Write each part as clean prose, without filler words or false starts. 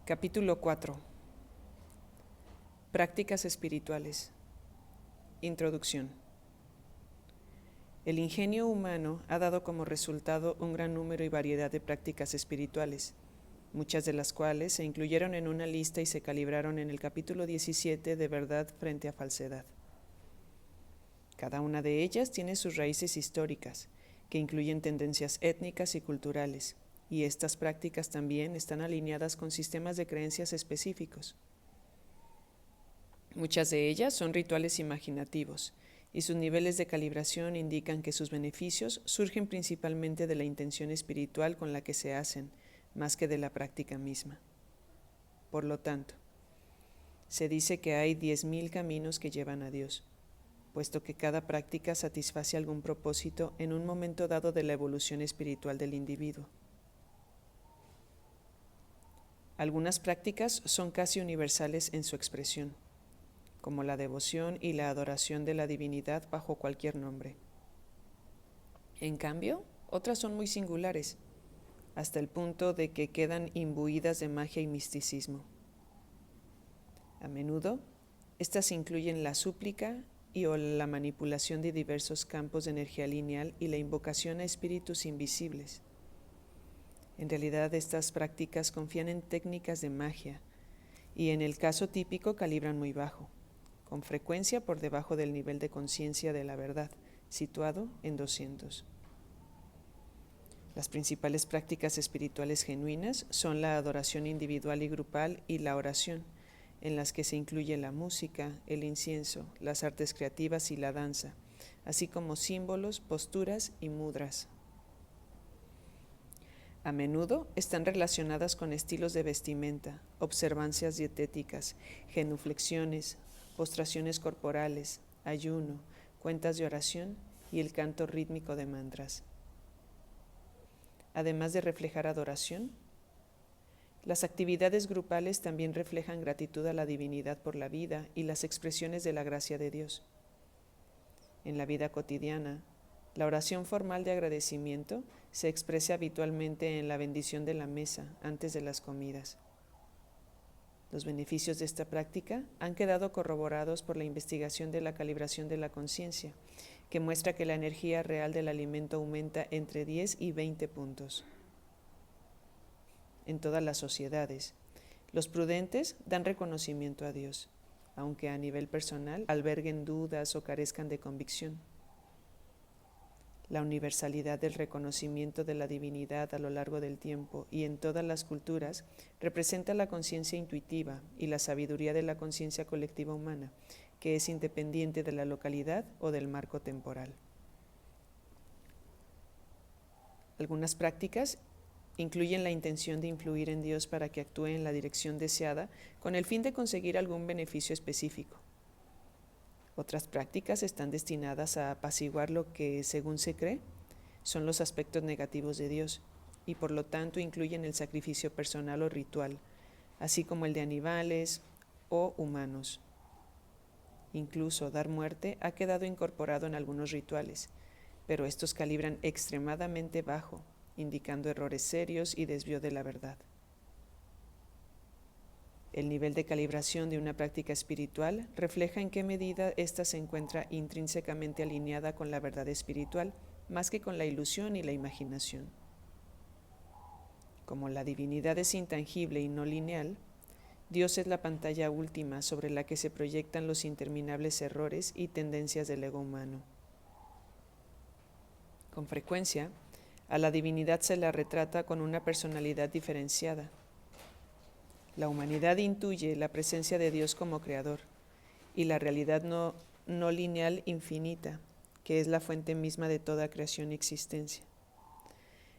Capítulo 4. Prácticas espirituales. Introducción. El ingenio humano ha dado como resultado un gran número y variedad de prácticas espirituales, muchas de las cuales se incluyeron en una lista y se calibraron en el capítulo 17 de Verdad frente a Falsedad. Cada una de ellas tiene sus raíces históricas, que incluyen tendencias étnicas y culturales, y estas prácticas también están alineadas con sistemas de creencias específicos. Muchas de ellas son rituales imaginativos, y sus niveles de calibración indican que sus beneficios surgen principalmente de la intención espiritual con la que se hacen, más que de la práctica misma. Por lo tanto, se dice que hay 10,000 caminos que llevan a Dios, puesto que cada práctica satisface algún propósito en un momento dado de la evolución espiritual del individuo. Algunas prácticas son casi universales en su expresión, como la devoción y la adoración de la divinidad bajo cualquier nombre. En cambio, otras son muy singulares, hasta el punto de que quedan imbuidas de magia y misticismo. A menudo, estas incluyen la súplica y o la manipulación de diversos campos de energía lineal y la invocación a espíritus invisibles. En realidad, estas prácticas confían en técnicas de magia y en el caso típico calibran muy bajo, con frecuencia por debajo del nivel de conciencia de la verdad, situado en 200. Las principales prácticas espirituales genuinas son la adoración individual y grupal y la oración, en las que se incluye la música, el incienso, las artes creativas y la danza, así como símbolos, posturas y mudras. A menudo están relacionadas con estilos de vestimenta, observancias dietéticas, genuflexiones, postraciones corporales, ayuno, cuentas de oración y el canto rítmico de mantras. Además de reflejar adoración, las actividades grupales también reflejan gratitud a la divinidad por la vida y las expresiones de la gracia de Dios. En la vida cotidiana, la oración formal de agradecimiento se expresa habitualmente en la bendición de la mesa antes de las comidas. Los beneficios de esta práctica han quedado corroborados por la investigación de la calibración de la conciencia, que muestra que la energía real del alimento aumenta entre 10 y 20 puntos. En todas las sociedades, los prudentes dan reconocimiento a Dios, aunque a nivel personal alberguen dudas o carezcan de convicción. La universalidad del reconocimiento de la divinidad a lo largo del tiempo y en todas las culturas representa la conciencia intuitiva y la sabiduría de la conciencia colectiva humana, que es independiente de la localidad o del marco temporal. Algunas prácticas incluyen la intención de influir en Dios para que actúe en la dirección deseada con el fin de conseguir algún beneficio específico. Otras prácticas están destinadas a apaciguar lo que, según se cree, son los aspectos negativos de Dios y por lo tanto incluyen el sacrificio personal o ritual, así como el de animales o humanos. Incluso dar muerte ha quedado incorporado en algunos rituales, pero estos calibran extremadamente bajo, indicando errores serios y desvío de la verdad. El nivel de calibración de una práctica espiritual refleja en qué medida ésta se encuentra intrínsecamente alineada con la verdad espiritual, más que con la ilusión y la imaginación. Como la divinidad es intangible y no lineal, Dios es la pantalla última sobre la que se proyectan los interminables errores y tendencias del ego humano. Con frecuencia, a la divinidad se la retrata con una personalidad diferenciada. La humanidad intuye la presencia de Dios como creador y la realidad no lineal infinita, que es la fuente misma de toda creación y existencia.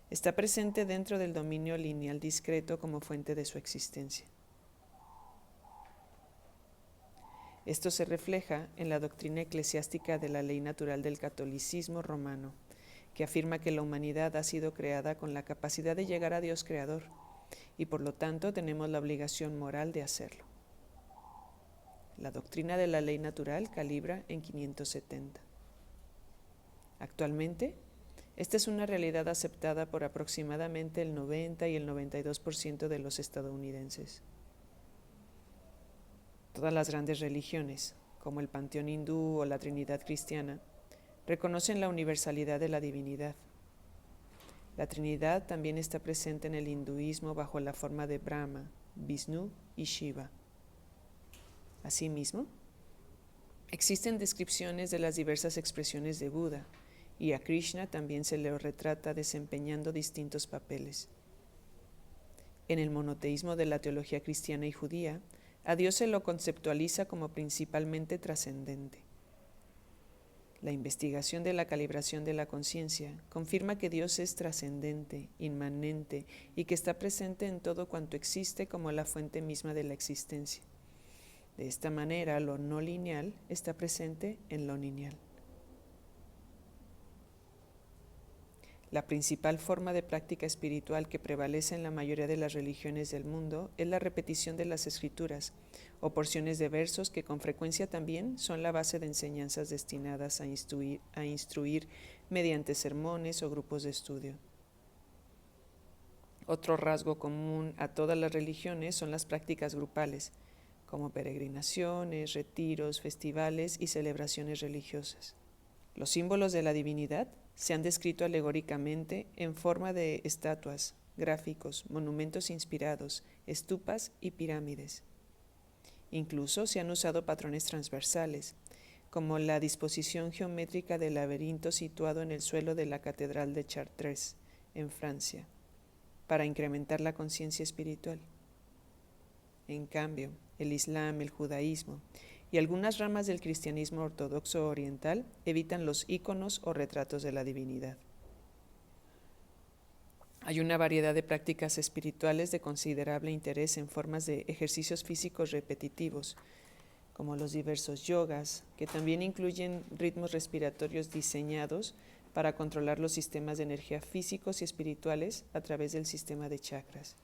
Está presente dentro del dominio lineal discreto como fuente de su existencia. Esto se refleja en la doctrina eclesiástica de la ley natural del catolicismo romano, que afirma que la humanidad ha sido creada con la capacidad de llegar a Dios creador, y por lo tanto tenemos la obligación moral de hacerlo. La doctrina de la ley natural calibra en 570. Actualmente, Esta es una realidad aceptada por aproximadamente el 90 y el 92% de los estadounidenses. Todas las grandes religiones, como el panteón hindú o la Trinidad cristiana, reconocen la universalidad de la divinidad. La Trinidad también está presente en el hinduismo bajo la forma de Brahma, Vishnu y Shiva. Asimismo, existen descripciones de las diversas expresiones de Buda, y a Krishna también se le retrata desempeñando distintos papeles. En el monoteísmo de la teología cristiana y judía, a Dios se lo conceptualiza como principalmente trascendente. La investigación de la calibración de la conciencia confirma que Dios es trascendente, inmanente y que está presente en todo cuanto existe como la fuente misma de la existencia. De esta manera, lo no lineal está presente en lo lineal. La principal forma de práctica espiritual que prevalece en la mayoría de las religiones del mundo es la repetición de las escrituras o porciones de versos que con frecuencia también son la base de enseñanzas destinadas a instruir mediante sermones o grupos de estudio. Otro rasgo común a todas las religiones son las prácticas grupales, como peregrinaciones, retiros, festivales y celebraciones religiosas. Los símbolos de la divinidad se han descrito alegóricamente en forma de estatuas, gráficos, monumentos inspirados, estupas y pirámides. Incluso se han usado patrones transversales, como la disposición geométrica del laberinto situado en el suelo de la Catedral de Chartres, en Francia, para incrementar la conciencia espiritual. En cambio, el Islam, el judaísmo y algunas ramas del cristianismo ortodoxo oriental evitan los íconos o retratos de la divinidad. Hay una variedad de prácticas espirituales de considerable interés en formas de ejercicios físicos repetitivos, como los diversos yogas, que también incluyen ritmos respiratorios diseñados para controlar los sistemas de energía físicos y espirituales a través del sistema de chakras.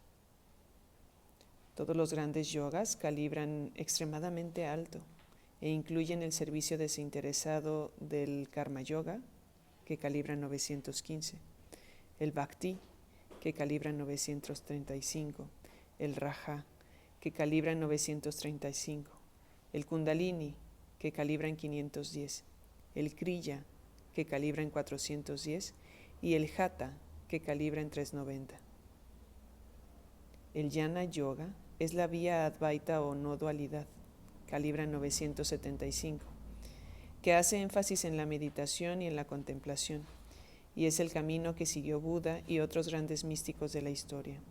Todos los grandes yogas calibran extremadamente alto e incluyen el servicio desinteresado del Karma Yoga, que calibra 915, el Bhakti, que calibra 935, el Raja, que calibra en 935, el Kundalini, que calibra en 510, el Kriya, que calibra en 410, y el Hatha, que calibra en 390. El Jnana Yoga es la vía Advaita o no dualidad, calibra 975, que hace énfasis en la meditación y en la contemplación, y es el camino que siguió Buda y otros grandes místicos de la historia.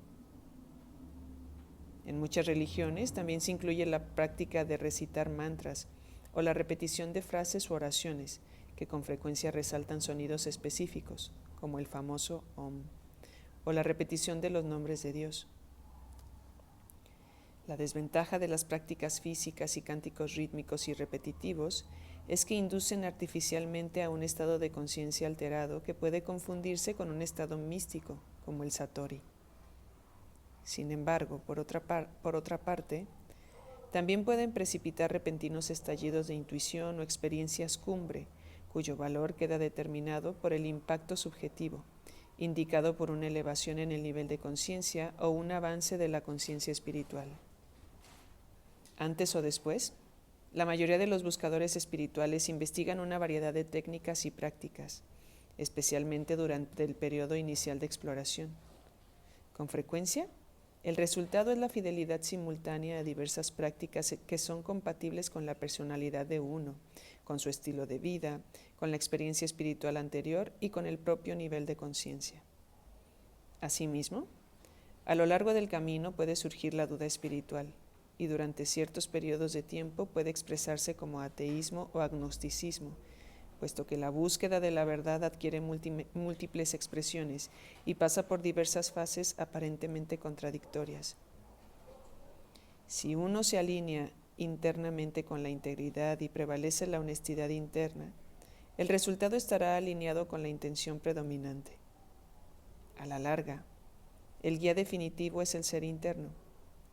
En muchas religiones también se incluye la práctica de recitar mantras o la repetición de frases u oraciones que con frecuencia resaltan sonidos específicos, como el famoso Om, o la repetición de los nombres de Dios. La desventaja de las prácticas físicas y cánticos rítmicos y repetitivos es que inducen artificialmente a un estado de conciencia alterado que puede confundirse con un estado místico, como el Satori. Sin embargo, por otra parte, también pueden precipitar repentinos estallidos de intuición o experiencias cumbre, cuyo valor queda determinado por el impacto subjetivo, indicado por una elevación en el nivel de conciencia o un avance de la conciencia espiritual. Antes o después, la mayoría de los buscadores espirituales investigan una variedad de técnicas y prácticas, especialmente durante el periodo inicial de exploración. Con frecuencia, el resultado es la fidelidad simultánea a diversas prácticas que son compatibles con la personalidad de uno, con su estilo de vida, con la experiencia espiritual anterior y con el propio nivel de conciencia. Asimismo, a lo largo del camino puede surgir la duda espiritual, y durante ciertos periodos de tiempo puede expresarse como ateísmo o agnosticismo, puesto que la búsqueda de la verdad adquiere múltiples expresiones y pasa por diversas fases aparentemente contradictorias. Si uno se alinea internamente con la integridad y prevalece la honestidad interna, el resultado estará alineado con la intención predominante. A la larga, el guía definitivo es el ser interno,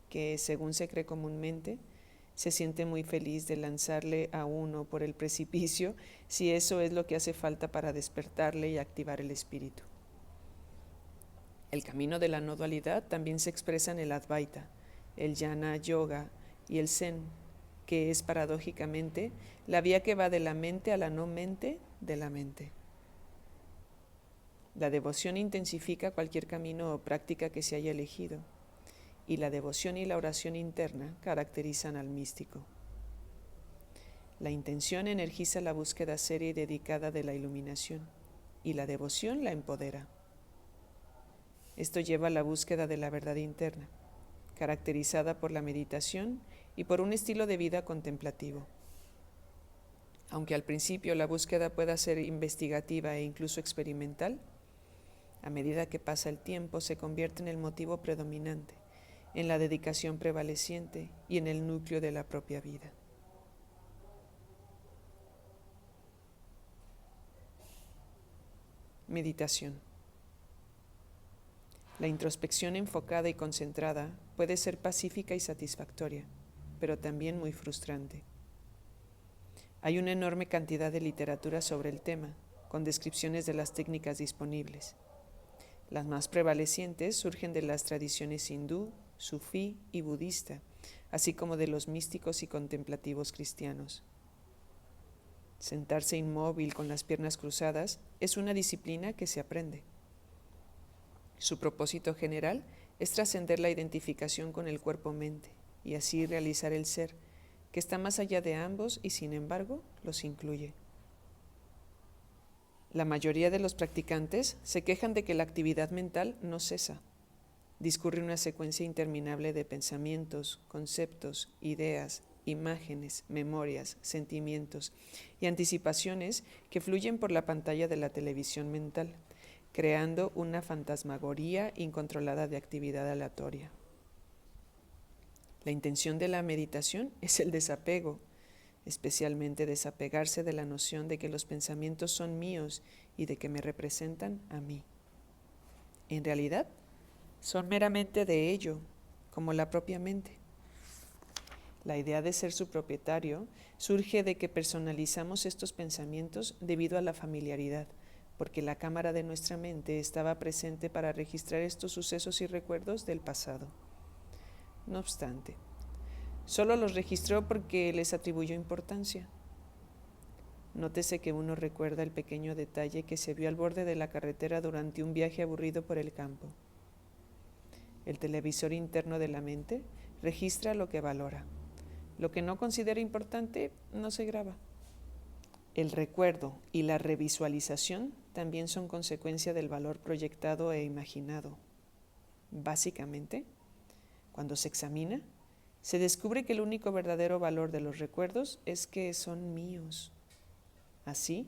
que, según se cree comúnmente, se siente muy feliz de lanzarle a uno por el precipicio si eso es lo que hace falta para despertarle y activar el espíritu. El camino de la no dualidad también se expresa en el Advaita, el Jnana Yoga y el Zen, que es paradójicamente la vía que va de la mente a la no mente de la mente. La devoción intensifica cualquier camino o práctica que se haya elegido, y la devoción y la oración interna caracterizan al místico. La intención energiza la búsqueda seria y dedicada de la iluminación, y la devoción la empodera. Esto lleva a la búsqueda de la verdad interna, caracterizada por la meditación y por un estilo de vida contemplativo. Aunque al principio la búsqueda pueda ser investigativa e incluso experimental, a medida que pasa el tiempo se convierte en el motivo predominante, en la dedicación prevaleciente y en el núcleo de la propia vida. Meditación. La introspección enfocada y concentrada puede ser pacífica y satisfactoria, pero también muy frustrante. Hay una enorme cantidad de literatura sobre el tema, con descripciones de las técnicas disponibles. Las más prevalecientes surgen de las tradiciones hindú, sufí y budista, así como de los místicos y contemplativos cristianos. Sentarse inmóvil con las piernas cruzadas es una disciplina que se aprende. Su propósito general es trascender la identificación con el cuerpo-mente y así realizar el ser, que está más allá de ambos y sin embargo los incluye. La mayoría de los practicantes se quejan de que la actividad mental no cesa. Discurre una secuencia interminable de pensamientos, conceptos, ideas, imágenes, memorias, sentimientos y anticipaciones que fluyen por la pantalla de la televisión mental, creando una fantasmagoría incontrolada de actividad aleatoria. La intención de la meditación es el desapego, especialmente desapegarse de la noción de que los pensamientos son míos y de que me representan a mí. En realidad, son meramente de ello, como la propia mente. La idea de ser su propietario surge de que personalizamos estos pensamientos debido a la familiaridad, porque la cámara de nuestra mente estaba presente para registrar estos sucesos y recuerdos del pasado. No obstante, solo los registró porque les atribuyó importancia. Nótese que uno recuerda el pequeño detalle que se vio al borde de la carretera durante un viaje aburrido por el campo. El televisor interno de la mente registra lo que valora. Lo que no considera importante no se graba. El recuerdo y la revisualización también son consecuencia del valor proyectado e imaginado. Básicamente, cuando se examina, se descubre que el único verdadero valor de los recuerdos es que son míos. Así,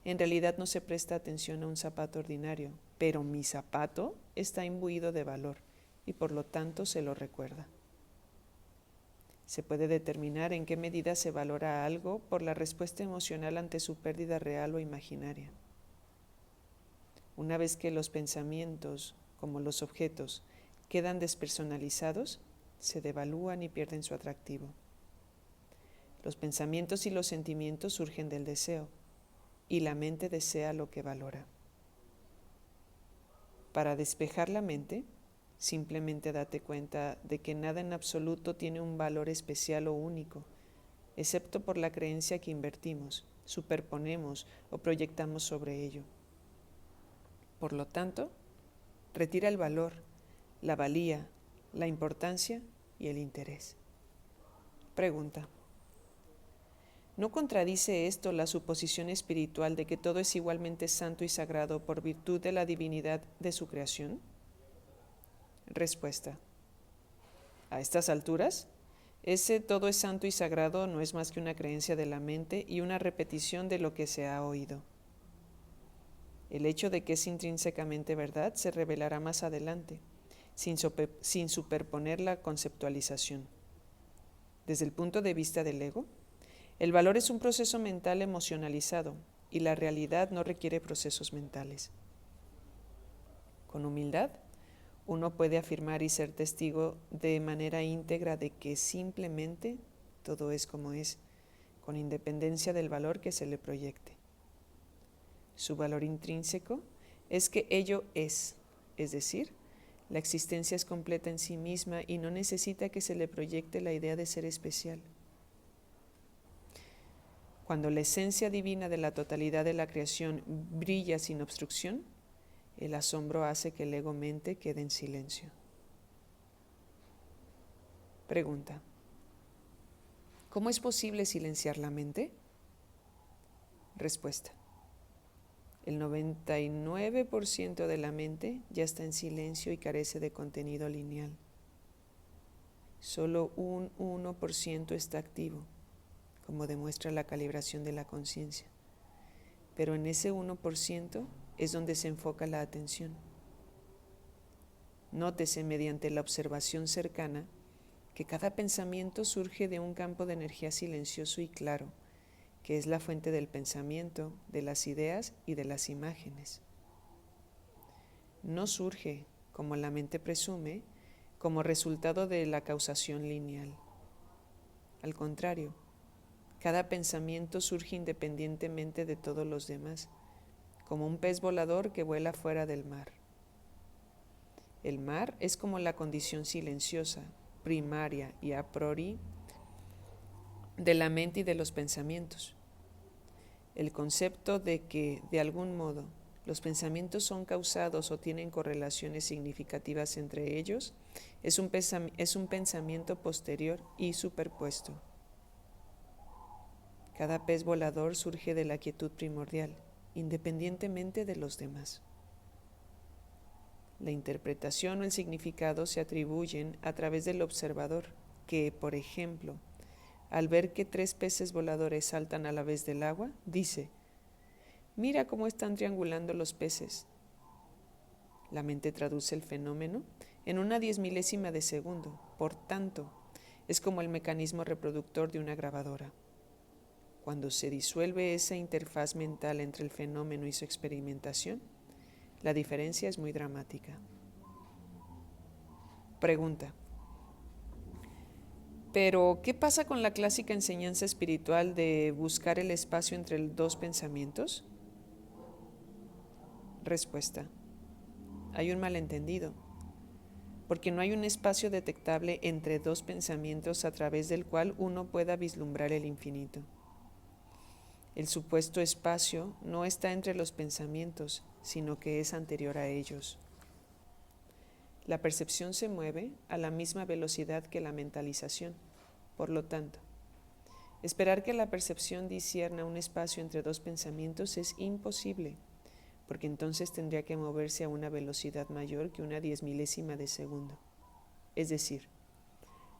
en realidad no se presta atención a un zapato ordinario, pero mi zapato está imbuido de valor y por lo tanto se lo recuerda. Se puede determinar en qué medida se valora algo por la respuesta emocional ante su pérdida real o imaginaria. Una vez que los pensamientos, como los objetos, quedan despersonalizados, se devalúan y pierden su atractivo. Los pensamientos y los sentimientos surgen del deseo, y la mente desea lo que valora. Para despejar la mente, simplemente date cuenta de que nada en absoluto tiene un valor especial o único, excepto por la creencia que invertimos, superponemos o proyectamos sobre ello. Por lo tanto, retira el valor, la valía, la importancia y el interés. Pregunta: ¿no contradice esto la suposición espiritual de que todo es igualmente santo y sagrado por virtud de la divinidad de su creación? Respuesta: a estas alturas, ese todo es santo y sagrado no es más que una creencia de la mente y una repetición de lo que se ha oído. El hecho de que es intrínsecamente verdad se revelará más adelante, sin superponer la conceptualización. Desde el punto de vista del ego, el valor es un proceso mental emocionalizado y la realidad no requiere procesos mentales. Con humildad, uno puede afirmar y ser testigo de manera íntegra de que simplemente todo es como es, con independencia del valor que se le proyecte. Su valor intrínseco es que ello es decir, la existencia es completa en sí misma y no necesita que se le proyecte la idea de ser especial. Cuando la esencia divina de la totalidad de la creación brilla sin obstrucción, el asombro hace que el ego-mente quede en silencio. Pregunta: ¿cómo es posible silenciar la mente? Respuesta: el 99% de la mente ya está en silencio y carece de contenido lineal. Solo un 1% está activo, como demuestra la calibración de la conciencia. Pero en ese 1% es donde se enfoca la atención. Nótese mediante la observación cercana que cada pensamiento surge de un campo de energía silencioso y claro, que es la fuente del pensamiento, de las ideas y de las imágenes. No surge, como la mente presume, como resultado de la causación lineal. Al contrario, cada pensamiento surge independientemente de todos los demás, como un pez volador que vuela fuera del mar. El mar es como la condición silenciosa, primaria y a priori de la mente y de los pensamientos. El concepto de que, de algún modo, los pensamientos son causados o tienen correlaciones significativas entre ellos es un pensamiento posterior y superpuesto. Cada pez volador surge de la quietud primordial, independientemente de los demás. La interpretación o el significado se atribuyen a través del observador, que, por ejemplo, al ver que 3 peces voladores saltan a la vez del agua, dice: «Mira cómo están triangulando los peces». La mente traduce el fenómeno en una 10 milésima de segundo, por tanto, es como el mecanismo reproductor de una grabadora. Cuando se disuelve esa interfaz mental entre el fenómeno y su experimentación, la diferencia es muy dramática. Pregunta: ¿pero qué pasa con la clásica enseñanza espiritual de buscar el espacio entre los 2 pensamientos? Respuesta: hay un malentendido, porque no hay un espacio detectable entre 2 pensamientos a través del cual uno pueda vislumbrar el infinito. El supuesto espacio no está entre los pensamientos, sino que es anterior a ellos. La percepción se mueve a la misma velocidad que la mentalización. Por lo tanto, esperar que la percepción discierna un espacio entre 2 pensamientos es imposible, porque entonces tendría que moverse a una velocidad mayor que una 10 milésima de segundo. Es decir,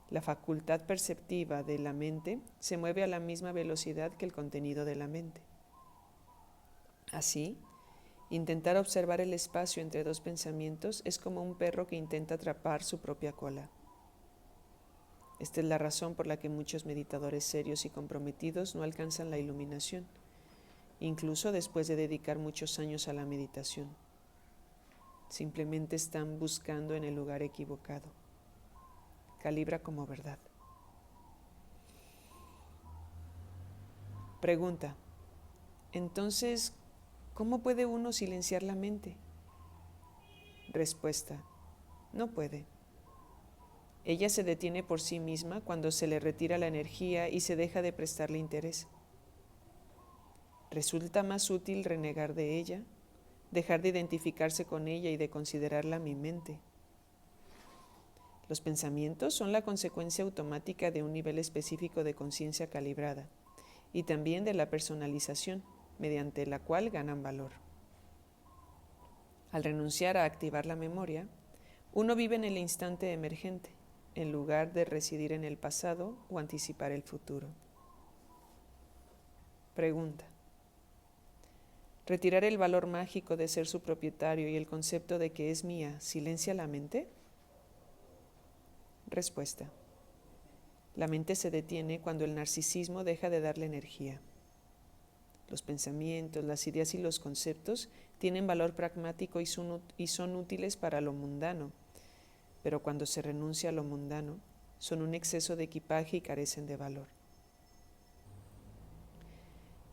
la facultad perceptiva de la mente se mueve a la misma velocidad que el contenido de la mente. Así, intentar observar el espacio entre 2 pensamientos es como un perro que intenta atrapar su propia cola. Esta es la razón por la que muchos meditadores serios y comprometidos no alcanzan la iluminación, incluso después de dedicar muchos años a la meditación. Simplemente están buscando en el lugar equivocado. Calibra como verdad. Pregunta: entonces, ¿cómo puede uno silenciar la mente? Respuesta: no puede. Ella se detiene por sí misma cuando se le retira la energía y se deja de prestarle interés. Resulta más útil renegar de ella, dejar de identificarse con ella y de considerarla mi mente. Los pensamientos son la consecuencia automática de un nivel específico de conciencia calibrada y también de la personalización, mediante la cual ganan valor. Al renunciar a activar la memoria, uno vive en el instante emergente, en lugar de residir en el pasado o anticipar el futuro. Pregunta: ¿retirar el valor mágico de ser su propietario y el concepto de que es mía silencia la mente? Respuesta: la mente se detiene cuando el narcisismo deja de darle energía. Los pensamientos, las ideas y los conceptos tienen valor pragmático y son útiles para lo mundano, pero cuando se renuncia a lo mundano, son un exceso de equipaje y carecen de valor.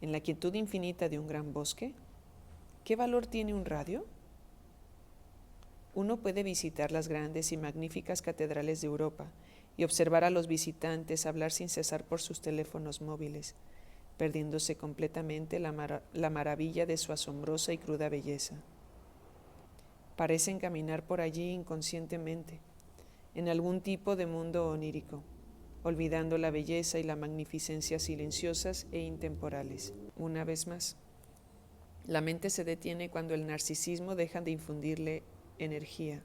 En la quietud infinita de un gran bosque, ¿qué valor tiene un radio? Uno puede visitar las grandes y magníficas catedrales de Europa y observar a los visitantes hablar sin cesar por sus teléfonos móviles, perdiéndose completamente la maravilla de su asombrosa y cruda belleza. Parecen caminar por allí inconscientemente, en algún tipo de mundo onírico, olvidando la belleza y la magnificencia silenciosas e intemporales. Una vez más, la mente se detiene cuando el narcisismo deja de infundirle energía.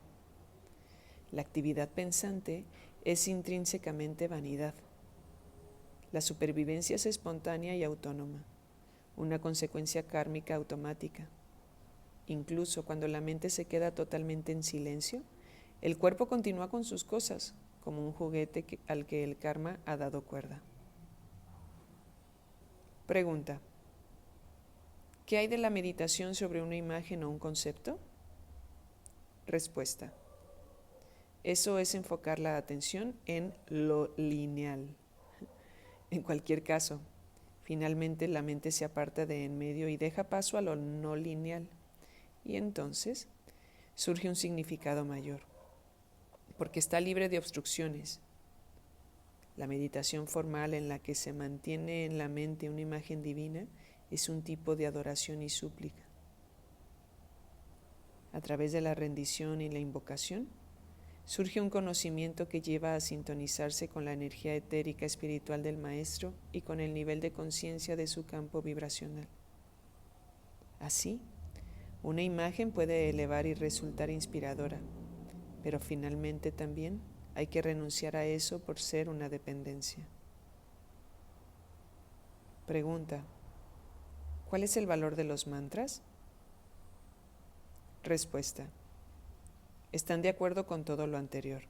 La actividad pensante es intrínsecamente vanidad. La supervivencia es espontánea y autónoma, una consecuencia kármica automática. Incluso cuando la mente se queda totalmente en silencio, el cuerpo continúa con sus cosas, como un juguete al que el karma ha dado cuerda. Pregunta: ¿qué hay de la meditación sobre una imagen o un concepto? Respuesta: eso es enfocar la atención en lo lineal. En cualquier caso, finalmente la mente se aparta de en medio y deja paso a lo no lineal. Y entonces surge un significado mayor, porque está libre de obstrucciones. La meditación formal en la que se mantiene en la mente una imagen divina es un tipo de adoración y súplica. A través de la rendición y la invocación, surge un conocimiento que lleva a sintonizarse con la energía etérica espiritual del maestro y con el nivel de conciencia de su campo vibracional. Así, una imagen puede elevar y resultar inspiradora, pero finalmente también hay que renunciar a eso por ser una dependencia. Pregunta: ¿cuál es el valor de los mantras? Respuesta: están de acuerdo con todo lo anterior.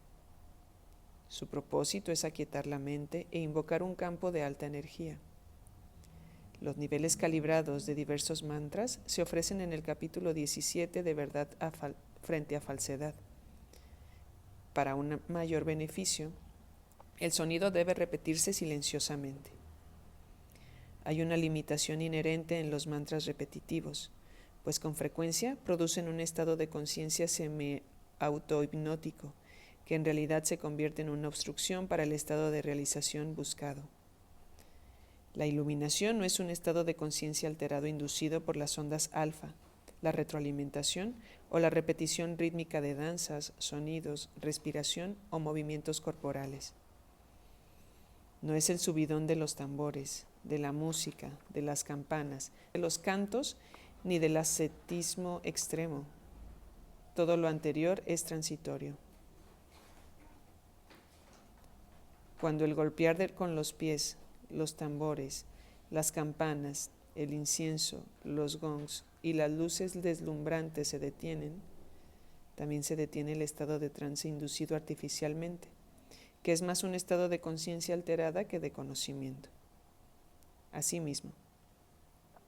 Su propósito es aquietar la mente e invocar un campo de alta energía. Los niveles calibrados de diversos mantras se ofrecen en el capítulo 17 de Verdad frente a Falsedad. Para un mayor beneficio, el sonido debe repetirse silenciosamente. Hay una limitación inherente en los mantras repetitivos, pues con frecuencia producen un estado de conciencia semi-autohipnótico, que en realidad se convierte en una obstrucción para el estado de realización buscado. La iluminación no es un estado de conciencia alterado inducido por las ondas alfa, la retroalimentación o la repetición rítmica de danzas, sonidos, respiración o movimientos corporales. No es el subidón de los tambores, de la música, de las campanas, de los cantos ni del ascetismo extremo. Todo lo anterior es transitorio. Cuando el golpear con los pies, los tambores, las campanas, el incienso, los gongs y las luces deslumbrantes se detienen, también se detiene el estado de trance inducido artificialmente, que es más un estado de conciencia alterada que de conocimiento. Asimismo,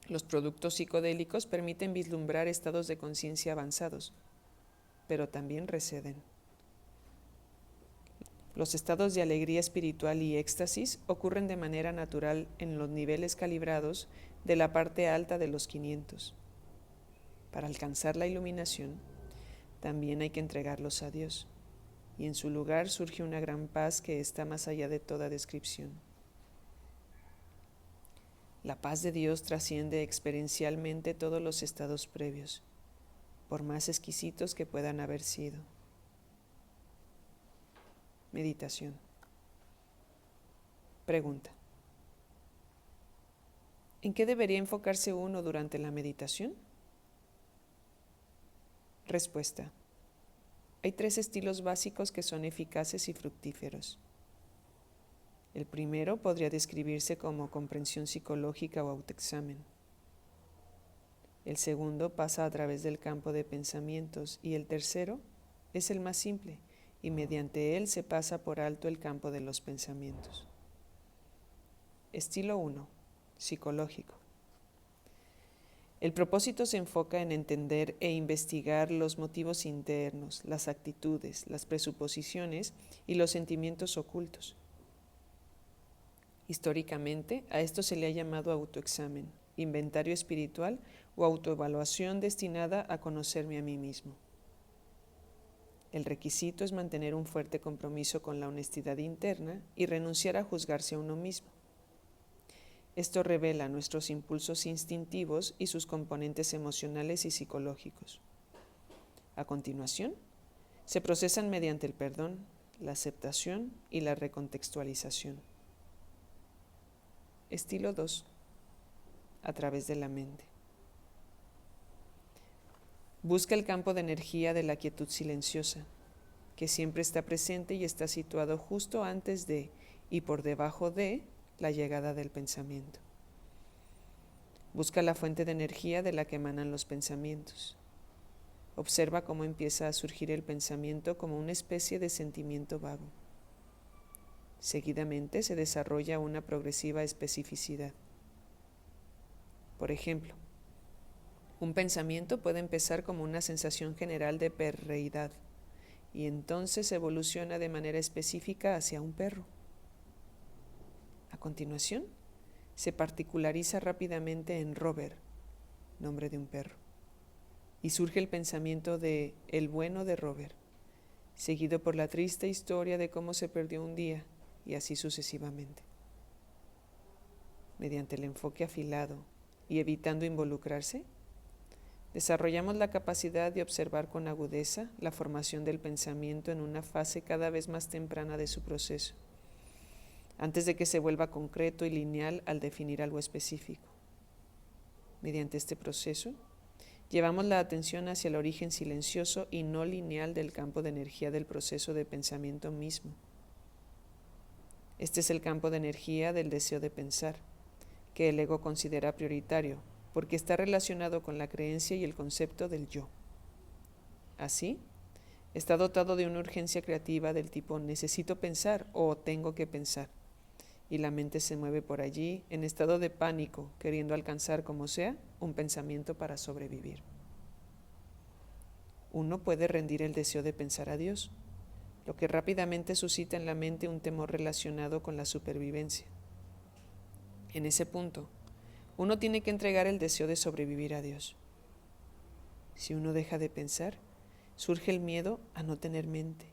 los productos psicodélicos permiten vislumbrar estados de conciencia avanzados, pero también receden. Los estados de alegría espiritual y éxtasis ocurren de manera natural en los niveles calibrados de la parte alta de los 500. Para alcanzar la iluminación, también hay que entregarlos a Dios, y en su lugar surge una gran paz que está más allá de toda descripción. La paz de Dios trasciende experiencialmente todos los estados previos, por más exquisitos que puedan haber sido. Meditación. Pregunta: ¿en qué debería enfocarse uno durante la meditación? Respuesta: hay 3 estilos básicos que son eficaces y fructíferos. El primero podría describirse como comprensión psicológica o autoexamen. El segundo pasa a través del campo de pensamientos y el tercero es el más simple, y mediante él se pasa por alto el campo de los pensamientos. Estilo 1. Psicológico. El propósito se enfoca en entender e investigar los motivos internos, las actitudes, las presuposiciones y los sentimientos ocultos. Históricamente, a esto se le ha llamado autoexamen, inventario espiritual o autoevaluación destinada a conocerme a mí mismo. El requisito es mantener un fuerte compromiso con la honestidad interna y renunciar a juzgarse a uno mismo. Esto revela nuestros impulsos instintivos y sus componentes emocionales y psicológicos. A continuación, se procesan mediante el perdón, la aceptación y la recontextualización. Estilo 2. A través de la mente. Busca el campo de energía de la quietud silenciosa, que siempre está presente y está situado justo antes de y por debajo de la llegada del pensamiento. Busca la fuente de energía de la que emanan los pensamientos. Observa cómo empieza a surgir el pensamiento como una especie de sentimiento vago. Seguidamente se desarrolla una progresiva especificidad. Por ejemplo, un pensamiento puede empezar como una sensación general de perreidad y entonces evoluciona de manera específica hacia un perro. A continuación, se particulariza rápidamente en Robert, nombre de un perro, y surge el pensamiento de el bueno de Robert, seguido por la triste historia de cómo se perdió un día, y así sucesivamente. Mediante el enfoque afilado y evitando involucrarse, desarrollamos la capacidad de observar con agudeza la formación del pensamiento en una fase cada vez más temprana de su proceso, antes de que se vuelva concreto y lineal al definir algo específico. Mediante este proceso, llevamos la atención hacia el origen silencioso y no lineal del campo de energía del proceso de pensamiento mismo. Este es el campo de energía del deseo de pensar, que el ego considera prioritario, porque está relacionado con la creencia y el concepto del yo. Así, está dotado de una urgencia creativa del tipo necesito pensar o tengo que pensar, y la mente se mueve por allí en estado de pánico, queriendo alcanzar como sea un pensamiento para sobrevivir. Uno puede rendir el deseo de pensar a Dios, lo que rápidamente suscita en la mente un temor relacionado con la supervivencia. En ese punto, uno tiene que entregar el deseo de sobrevivir a Dios. Si uno deja de pensar, surge el miedo a no tener mente.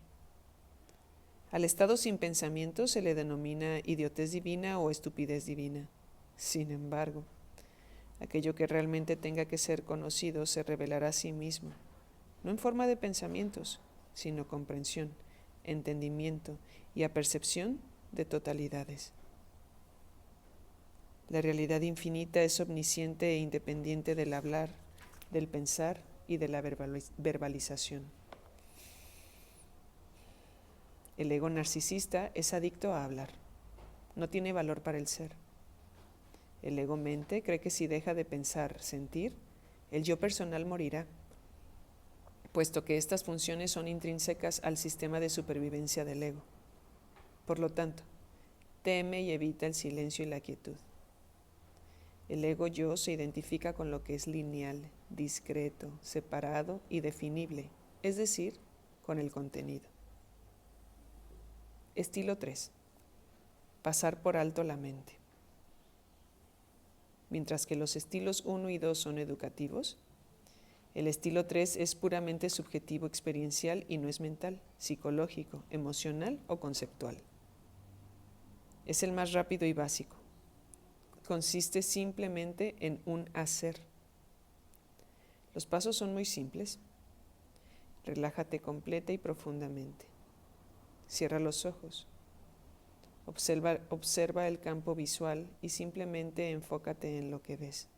Al estado sin pensamiento se le denomina idiotez divina o estupidez divina. Sin embargo, aquello que realmente tenga que ser conocido se revelará a sí mismo, no en forma de pensamientos, sino comprensión, entendimiento y apercepción de totalidades. La realidad infinita es omnisciente e independiente del hablar, del pensar y de la verbalización. El ego narcisista es adicto a hablar. No tiene valor para el ser. El ego mente cree que si deja de pensar, sentir, el yo personal morirá, puesto que estas funciones son intrínsecas al sistema de supervivencia del ego. Por lo tanto, teme y evita el silencio y la quietud. El ego yo se identifica con lo que es lineal, discreto, separado y definible, es decir, con el contenido. Estilo 3. Pasar por alto la mente. Mientras que los estilos 1 y 2 son educativos, el estilo 3 es puramente subjetivo experiencial y no es mental, psicológico, emocional o conceptual. Es el más rápido y básico. Consiste simplemente en un hacer. Los pasos son muy simples. Relájate completa y profundamente. Cierra los ojos. Observa el campo visual y simplemente enfócate en lo que ves.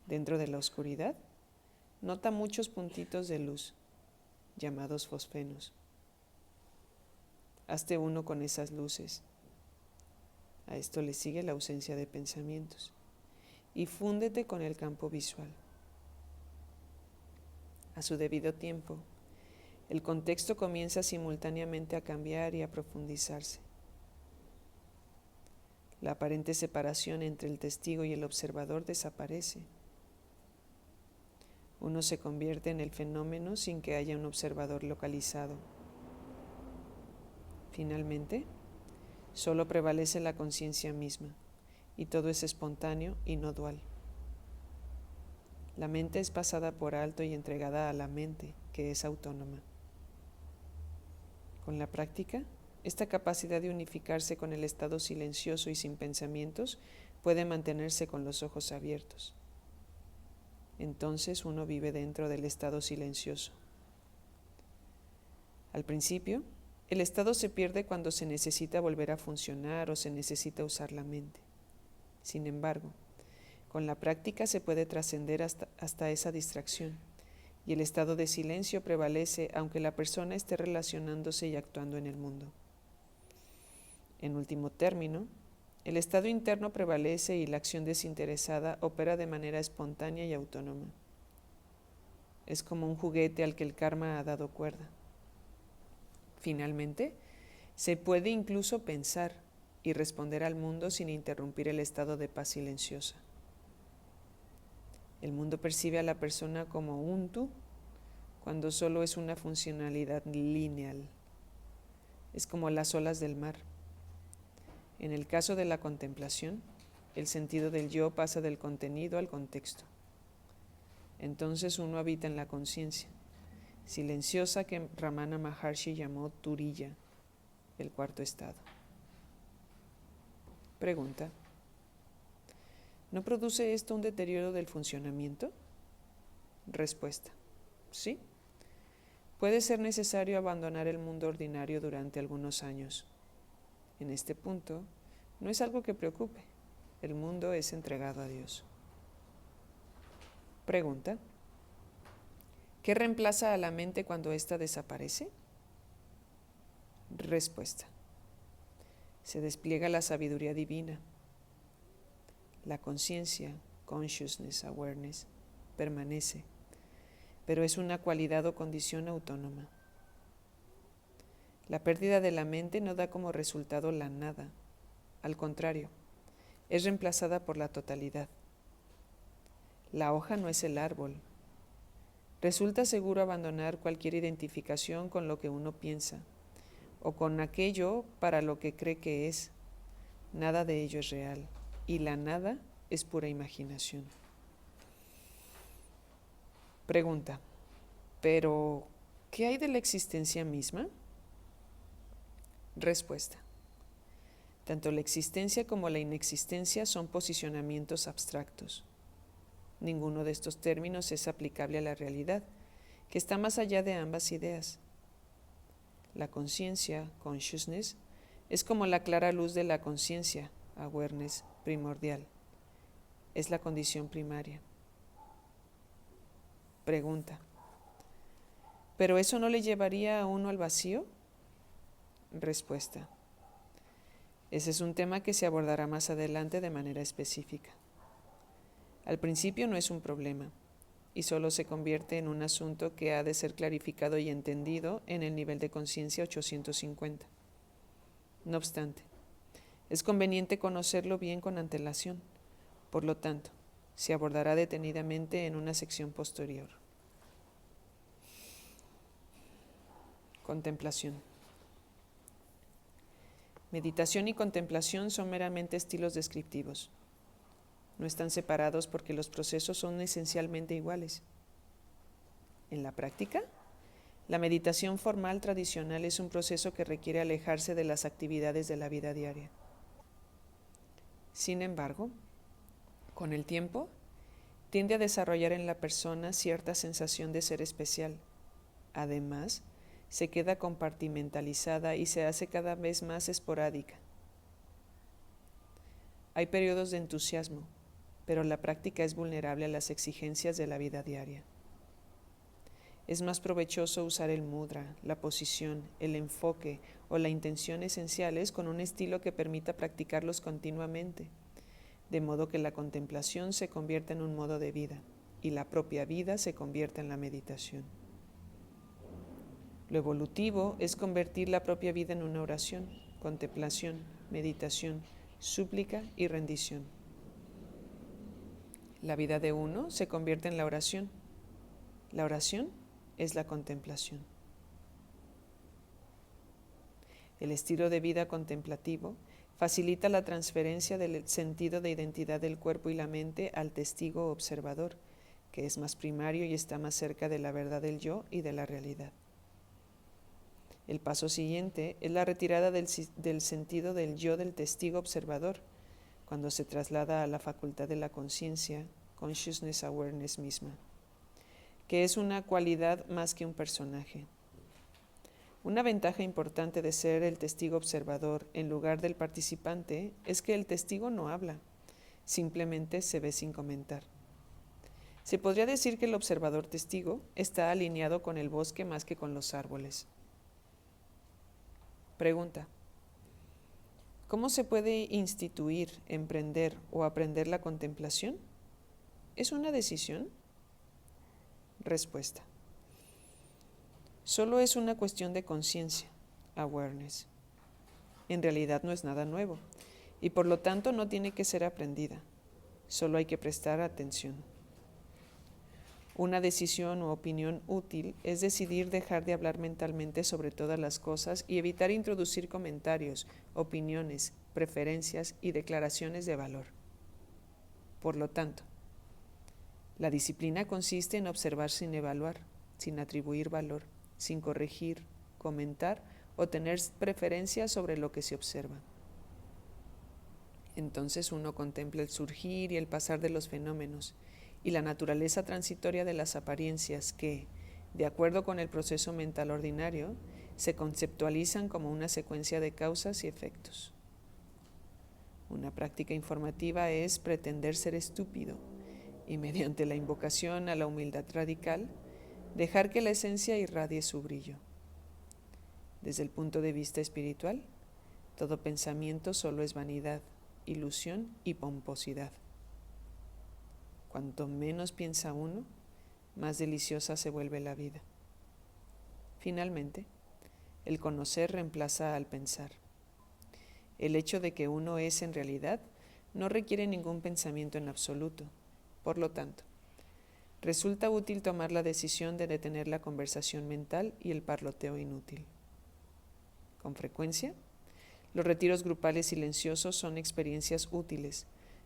Dentro de la oscuridad, nota muchos puntitos de luz, llamados fosfenos. Hazte uno con esas luces. A esto le sigue la ausencia de pensamientos. Y fúndete con el campo visual. A su debido tiempo, el contexto comienza simultáneamente a cambiar y a profundizarse. La aparente separación entre el testigo y el observador desaparece. Uno se convierte en el fenómeno sin que haya un observador localizado. Finalmente, solo prevalece la conciencia misma, y todo es espontáneo y no dual. La mente es pasada por alto y entregada a la mente, que es autónoma. Con la práctica, esta capacidad de unificarse con el estado silencioso y sin pensamientos puede mantenerse con los ojos abiertos. Entonces uno vive dentro del estado silencioso. Al principio, el estado se pierde cuando se necesita volver a funcionar o se necesita usar la mente. Sin embargo, con la práctica se puede trascender hasta esa distracción, y el estado de silencio prevalece aunque la persona esté relacionándose y actuando en el mundo. En último término, el estado interno prevalece y la acción desinteresada opera de manera espontánea y autónoma. Es como un juguete al que el karma ha dado cuerda. Finalmente, se puede incluso pensar y responder al mundo sin interrumpir el estado de paz silenciosa. El mundo percibe a la persona como un tú cuando solo es una funcionalidad lineal. Es como las olas del mar. En el caso de la contemplación, el sentido del yo pasa del contenido al contexto. Entonces uno habita en la conciencia, silenciosa, que Ramana Maharshi llamó Turiya, el cuarto estado. Pregunta: ¿no produce esto un deterioro del funcionamiento? Respuesta: sí. Puede ser necesario abandonar el mundo ordinario durante algunos años. En este punto, no es algo que preocupe. El mundo es entregado a Dios. Pregunta: ¿qué reemplaza a la mente cuando ésta desaparece? Respuesta: se despliega la sabiduría divina. La conciencia, consciousness, awareness, permanece, pero es una cualidad o condición autónoma. La pérdida de la mente no da como resultado la nada. Al contrario, es reemplazada por la totalidad. La hoja no es el árbol. Resulta seguro abandonar cualquier identificación con lo que uno piensa o con aquello para lo que cree que es. Nada de ello es real, y la nada es pura imaginación. Pregunta: ¿pero qué hay de la existencia misma? Respuesta: tanto la existencia como la inexistencia son posicionamientos abstractos. Ninguno de estos términos es aplicable a la realidad, que está más allá de ambas ideas. La conciencia, consciousness, es como la clara luz de la conciencia, awareness, primordial. Es la condición primaria. Pregunta: ¿pero eso no le llevaría a uno al vacío? Respuesta: ese es un tema que se abordará más adelante de manera específica. Al principio no es un problema, y solo se convierte en un asunto que ha de ser clarificado y entendido en el nivel de conciencia 850. No obstante, es conveniente conocerlo bien con antelación. Por lo tanto, se abordará detenidamente en una sección posterior. Contemplación. Meditación y contemplación son meramente estilos descriptivos. No están separados porque los procesos son esencialmente iguales. En la práctica, la meditación formal tradicional es un proceso que requiere alejarse de las actividades de la vida diaria. Sin embargo, con el tiempo, tiende a desarrollar en la persona cierta sensación de ser especial. Además, se queda compartimentalizada y se hace cada vez más esporádica. Hay periodos de entusiasmo, pero la práctica es vulnerable a las exigencias de la vida diaria. Es más provechoso usar el mudra, la posición, el enfoque o la intención esenciales con un estilo que permita practicarlos continuamente, de modo que la contemplación se convierta en un modo de vida y la propia vida se convierta en la meditación. Lo evolutivo es convertir la propia vida en una oración, contemplación, meditación, súplica y rendición. La vida de uno se convierte en la oración. La oración es la contemplación. El estilo de vida contemplativo facilita la transferencia del sentido de identidad del cuerpo y la mente al testigo observador, que es más primario y está más cerca de la verdad del yo y de la realidad. El paso siguiente es la retirada del sentido del yo del testigo observador, cuando se traslada a la facultad de la conciencia, consciousness awareness misma, que es una cualidad más que un personaje. Una ventaja importante de ser el testigo observador en lugar del participante es que el testigo no habla, simplemente se ve sin comentar. Se podría decir que el observador testigo está alineado con el bosque más que con los árboles. Pregunta: ¿cómo se puede instituir, emprender o aprender la contemplación? ¿Es una decisión? Respuesta: solo es una cuestión de conciencia, awareness. En realidad no es nada nuevo y por lo tanto no tiene que ser aprendida. Solo hay que prestar atención. Una decisión o opinión útil es decidir dejar de hablar mentalmente sobre todas las cosas y evitar introducir comentarios, opiniones, preferencias y declaraciones de valor. Por lo tanto, la disciplina consiste en observar sin evaluar, sin atribuir valor, sin corregir, comentar o tener preferencias sobre lo que se observa. Entonces uno contempla el surgir y el pasar de los fenómenos y la naturaleza transitoria de las apariencias que, de acuerdo con el proceso mental ordinario, se conceptualizan como una secuencia de causas y efectos. Una práctica informativa es pretender ser estúpido y, mediante la invocación a la humildad radical, dejar que la esencia irradie su brillo. Desde el punto de vista espiritual, todo pensamiento solo es vanidad, ilusión y pomposidad. Cuanto menos piensa uno, más deliciosa se vuelve la vida. Finalmente, el conocer reemplaza al pensar. El hecho de que uno es en realidad no requiere ningún pensamiento en absoluto. Por lo tanto, resulta útil tomar la decisión de detener la conversación mental y el parloteo inútil. Con frecuencia, los retiros grupales silenciosos son experiencias útiles,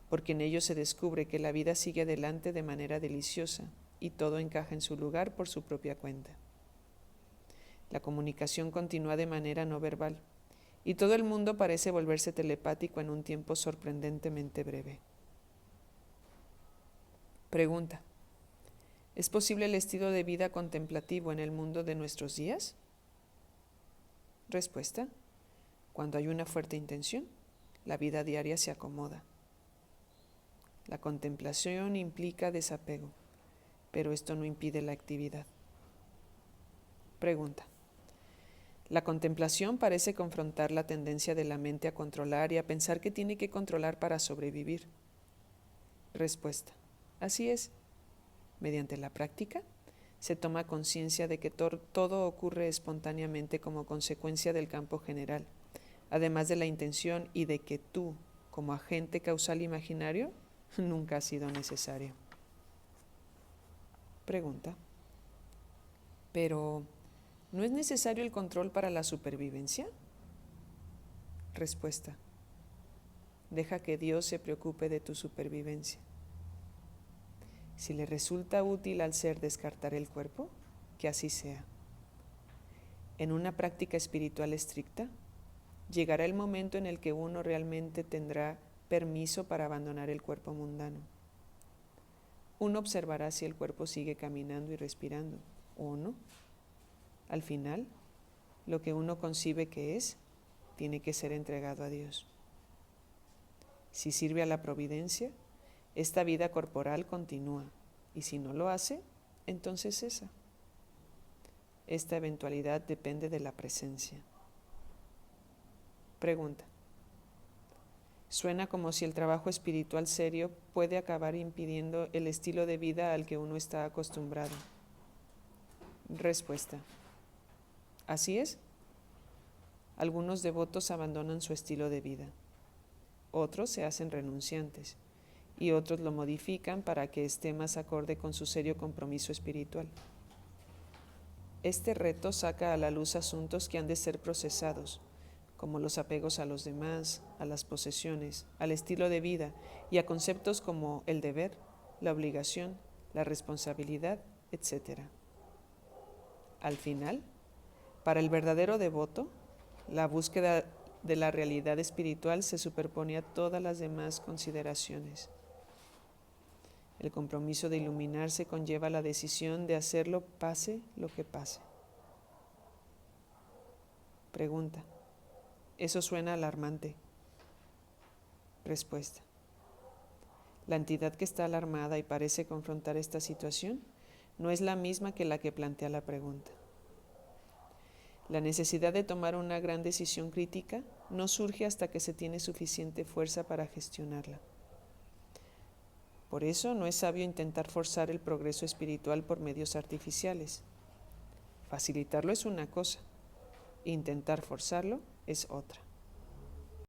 porque en ellos se descubre que la vida sigue adelante de manera deliciosa y todo encaja en su lugar por su propia cuenta. La comunicación continúa de manera no verbal y todo el mundo parece volverse telepático en un tiempo sorprendentemente breve. Pregunta: ¿es posible el estilo de vida contemplativo en el mundo de nuestros días? Respuesta: cuando hay una fuerte intención, la vida diaria se acomoda. La contemplación implica desapego, pero esto no impide la actividad. Pregunta: la contemplación parece confrontar la tendencia de la mente a controlar y a pensar que tiene que controlar para sobrevivir. Respuesta: así es. Mediante la práctica, se toma conciencia de que todo ocurre espontáneamente como consecuencia del campo general, además de la intención y de que tú, como agente causal imaginario, nunca has sido necesario. Pregunta: ¿pero no es necesario el control para la supervivencia? Respuesta: deja que Dios se preocupe de tu supervivencia. Si le resulta útil al ser descartar el cuerpo, que así sea. En una práctica espiritual estricta, llegará el momento en el que uno realmente tendrá permiso para abandonar el cuerpo mundano. Uno observará si el cuerpo sigue caminando y respirando o no. Al final, lo que uno concibe que es, tiene que ser entregado a Dios. Si sirve a la providencia, esta vida corporal continúa, y si no lo hace, entonces cesa. Esta eventualidad depende de la presencia. Pregunta: suena como si el trabajo espiritual serio puede acabar impidiendo el estilo de vida al que uno está acostumbrado. Respuesta: así es. Algunos devotos abandonan su estilo de vida. otros se hacen renunciantes y otros lo modifican para que esté más acorde con su serio compromiso espiritual. Este reto saca a la luz asuntos que han de ser procesados, como los apegos a los demás, a las posesiones, al estilo de vida y a conceptos como el deber, la obligación, la responsabilidad, etc. Al final, para el verdadero devoto, la búsqueda de la realidad espiritual se superpone a todas las demás consideraciones. El compromiso de iluminarse conlleva la decisión de hacerlo pase lo que pase. Pregunta: ¿eso suena alarmante? Respuesta: la entidad que está alarmada y parece confrontar esta situación no es la misma que la que plantea la pregunta. La necesidad de tomar una gran decisión crítica no surge hasta que se tiene suficiente fuerza para gestionarla. Por eso no es sabio intentar forzar el progreso espiritual por medios artificiales. Facilitarlo es una cosa, intentar forzarlo es otra.